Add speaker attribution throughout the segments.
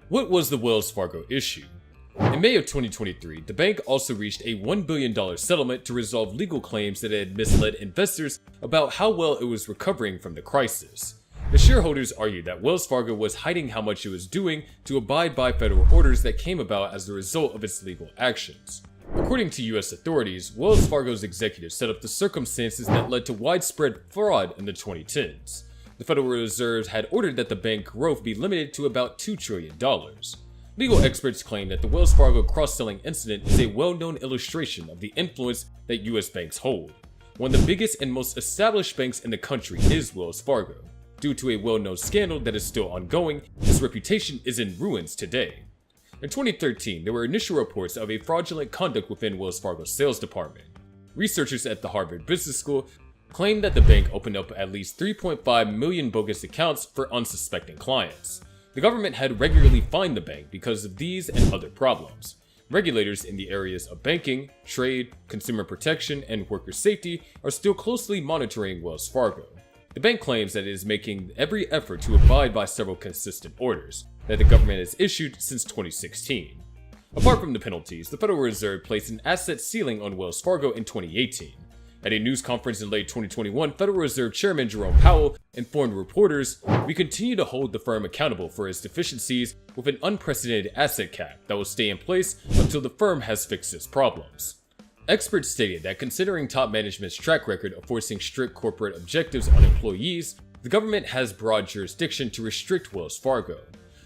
Speaker 1: What was the Wells Fargo issue? In May of 2023, the bank also reached a $1 billion settlement to resolve legal claims that it had misled investors about how well it was recovering from the crisis. The shareholders argued that Wells Fargo was hiding how much it was doing to abide by federal orders that came about as a result of its legal actions. According to US authorities, Wells Fargo's executives set up the circumstances that led to widespread fraud in the 2010s. The Federal Reserve had ordered that the bank growth be limited to about $2 trillion. Legal experts claim that the Wells Fargo cross-selling incident is a well-known illustration of the influence that US banks hold. One of the biggest and most established banks in the country is Wells Fargo. Due to a well-known scandal that is still ongoing, its reputation is in ruins today. In 2013, there were initial reports of a fraudulent conduct within Wells Fargo's sales department. Researchers at the Harvard Business School claimed that the bank opened up at least 3.5 million bogus accounts for unsuspecting clients. The government had regularly fined the bank because of these and other problems. Regulators in the areas of banking, trade, consumer protection, and worker safety are still closely monitoring Wells Fargo. The bank claims that it is making every effort to abide by several consistent orders that the government has issued since 2016. Apart from the penalties, the Federal Reserve placed an asset ceiling on Wells Fargo in 2018. At a news conference in late 2021, Federal Reserve Chairman Jerome Powell informed reporters, "We continue to hold the firm accountable for its deficiencies with an unprecedented asset cap that will stay in place until the firm has fixed its problems." Experts stated that considering top management's track record of forcing strict corporate objectives on employees, the government has broad jurisdiction to restrict Wells Fargo.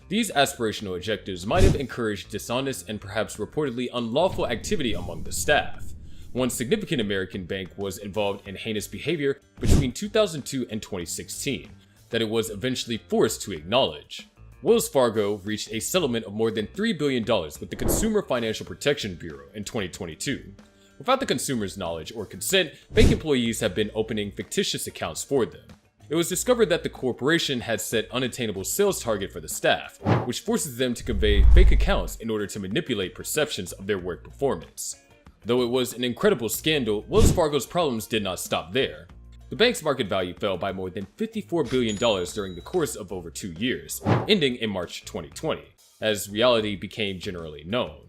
Speaker 1: These aspirational objectives might have encouraged dishonest and perhaps reportedly unlawful activity among the staff. One significant American bank was involved in heinous behavior between 2002 and 2016 that it was eventually forced to acknowledge. Wells Fargo reached a settlement of more than $3 billion with the Consumer Financial Protection Bureau in 2022. Without the consumer's knowledge or consent, bank employees have been opening fictitious accounts for them. It was discovered that the corporation had set unattainable sales target for the staff, which forces them to convey fake accounts in order to manipulate perceptions of their work performance. Though it was an incredible scandal, Wells Fargo's problems did not stop there. The bank's market value fell by more than $54 billion during the course of over 2 years, ending in March 2020, as reality became generally known.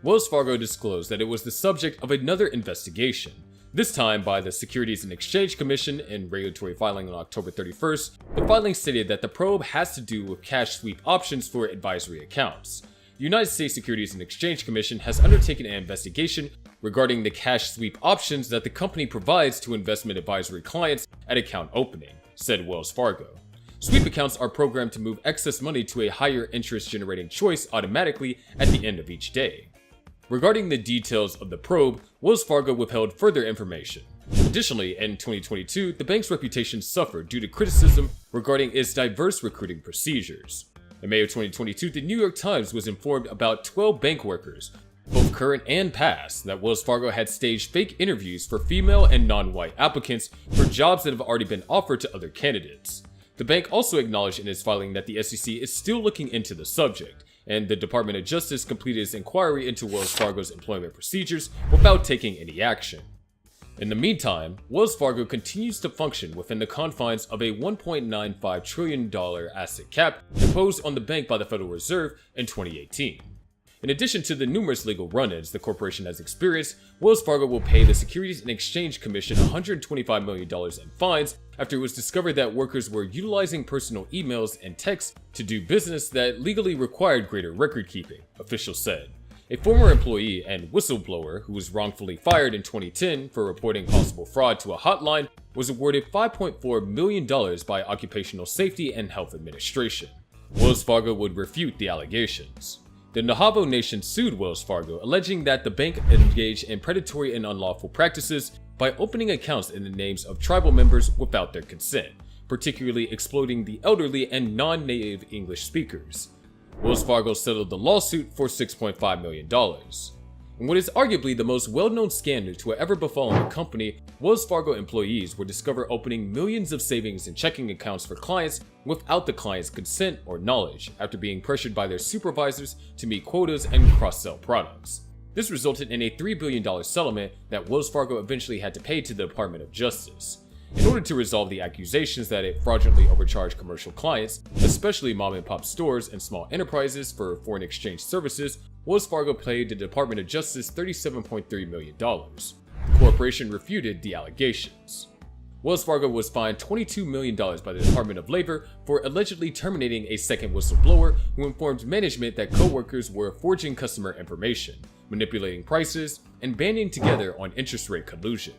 Speaker 1: Wells Fargo disclosed that it was the subject of another investigation, this time by the Securities and Exchange Commission in regulatory filing on October 31st. The filing stated that the probe has to do with cash sweep options for advisory accounts. The United States Securities and Exchange Commission has undertaken an investigation regarding the cash sweep options that the company provides to investment advisory clients at account opening, said Wells Fargo. Sweep accounts are programmed to move excess money to a higher interest generating choice automatically at the end of each day. Regarding the details of the probe, Wells Fargo withheld further information. Additionally, in 2022, the bank's reputation suffered due to criticism regarding its diverse recruiting procedures. In May of 2022, the New York Times was informed about 12 bank workers, both current and past, that Wells Fargo had staged fake interviews for female and non-white applicants for jobs that have already been offered to other candidates. The bank also acknowledged in its filing that the SEC is still looking into the subject, and the Department of Justice completed its inquiry into Wells Fargo's employment procedures without taking any action. In the meantime, Wells Fargo continues to function within the confines of a $1.95 trillion asset cap imposed on the bank by the Federal Reserve in 2018. In addition to the numerous legal run-ins the corporation has experienced, Wells Fargo will pay the Securities and Exchange Commission $125 million in fines after it was discovered that workers were utilizing personal emails and texts to do business that legally required greater record keeping, officials said. A former employee and whistleblower who was wrongfully fired in 2010 for reporting possible fraud to a hotline was awarded $5.4 million by Occupational Safety and Health Administration. Wells Fargo would refute the allegations. The Navajo Nation sued Wells Fargo, alleging that the bank engaged in predatory and unlawful practices by opening accounts in the names of tribal members without their consent, particularly exploiting the elderly and non-native English speakers. Wells Fargo settled the lawsuit for $6.5 million. In what is arguably the most well-known scandal to have ever befallen the company, Wells Fargo employees were discovered opening millions of savings and checking accounts for clients without the client's consent or knowledge after being pressured by their supervisors to meet quotas and cross-sell products. This resulted in a $3 billion settlement that Wells Fargo eventually had to pay to the Department of Justice. in order to resolve the accusations that it fraudulently overcharged commercial clients, especially mom-and-pop stores and small enterprises, for foreign exchange services. Wells Fargo paid the Department of Justice $37.3 million. The corporation refuted the allegations. Wells Fargo was fined $22 million by the Department of Labor for allegedly terminating a second whistleblower who informed management that co-workers were forging customer information, manipulating prices, and banding together on interest rate collusion.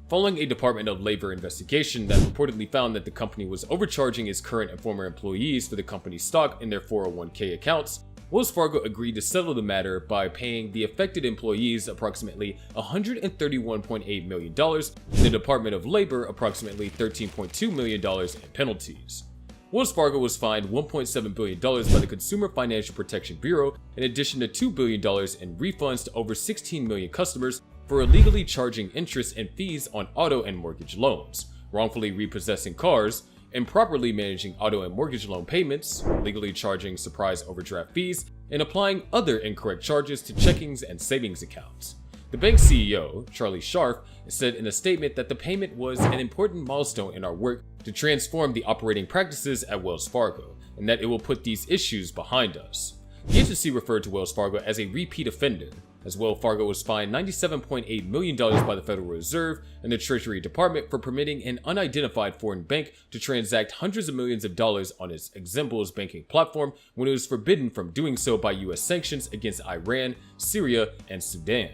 Speaker 1: Following a Department of Labor investigation that reportedly found that the company was overcharging its current and former employees for the company's stock in their 401k accounts, Wells Fargo agreed to settle the matter by paying the affected employees approximately $131.8 million and the Department of Labor approximately $13.2 million in penalties. Wells Fargo was fined $1.7 billion by the Consumer Financial Protection Bureau in addition to $2 billion in refunds to over 16 million customers for illegally charging interest and fees on auto and mortgage loans, wrongfully repossessing cars, improperly managing auto and mortgage loan payments, legally charging surprise overdraft fees, and applying other incorrect charges to checkings and savings accounts. The bank's CEO, Charlie Scharf, said in a statement that the payment was an important milestone in our work to transform the operating practices at Wells Fargo, and that it will put these issues behind us. The agency referred to Wells Fargo as a repeat offender, as Wells Fargo was fined $97.8 million by the Federal Reserve and the Treasury Department for permitting an unidentified foreign bank to transact hundreds of millions of dollars on its Eximbles banking platform when it was forbidden from doing so by US sanctions against Iran, Syria, and Sudan.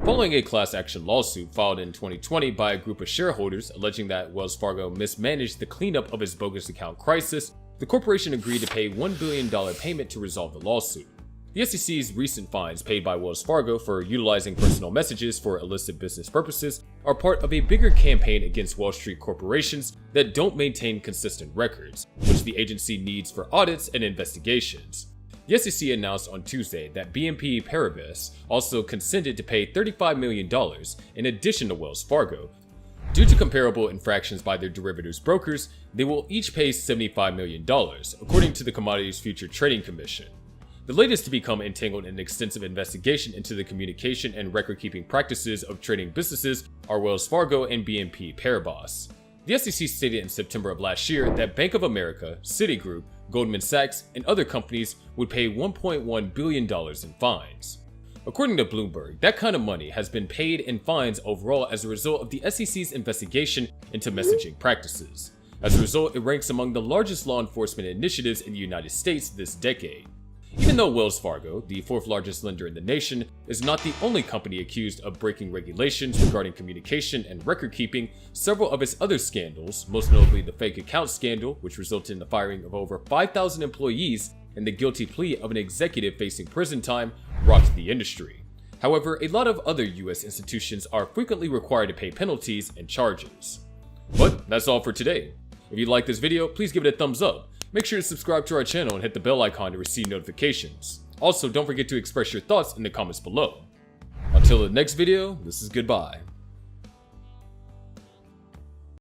Speaker 1: Following a class action lawsuit filed in 2020 by a group of shareholders alleging that Wells Fargo mismanaged the cleanup of its bogus account crisis, the corporation agreed to pay $1 billion payment to resolve the lawsuit. The SEC's recent fines paid by Wells Fargo for utilizing personal messages for illicit business purposes are part of a bigger campaign against Wall Street corporations that don't maintain consistent records, which the agency needs for audits and investigations. The SEC announced on Tuesday that BNP Paribas also consented to pay $35 million in addition to Wells Fargo. Due to comparable infractions by their derivatives brokers, they will each pay $75 million, according to the Commodities Futures Trading Commission. The latest to become entangled in an extensive investigation into the communication and record-keeping practices of trading businesses are Wells Fargo and BNP Paribas. The SEC stated in September of last year that Bank of America, Citigroup, Goldman Sachs, and other companies would pay $1.1 billion in fines. According to Bloomberg, that kind of money has been paid in fines overall as a result of the SEC's investigation into messaging practices. As a result, it ranks among the largest law enforcement initiatives in the United States this decade. Even though Wells Fargo, the fourth largest lender in the nation, is not the only company accused of breaking regulations regarding communication and record keeping, several of its other scandals, most notably the fake account scandal, which resulted in the firing of over 5,000 employees and the guilty plea of an executive facing prison time, rocked the industry. However, a lot of other US institutions are frequently required to pay penalties and charges. But that's all for today. If you like this video, please give it a thumbs up. Make sure to subscribe to our channel and hit the bell icon to receive notifications. Also, don't forget to express your thoughts in the comments below. Until the next video, this is goodbye.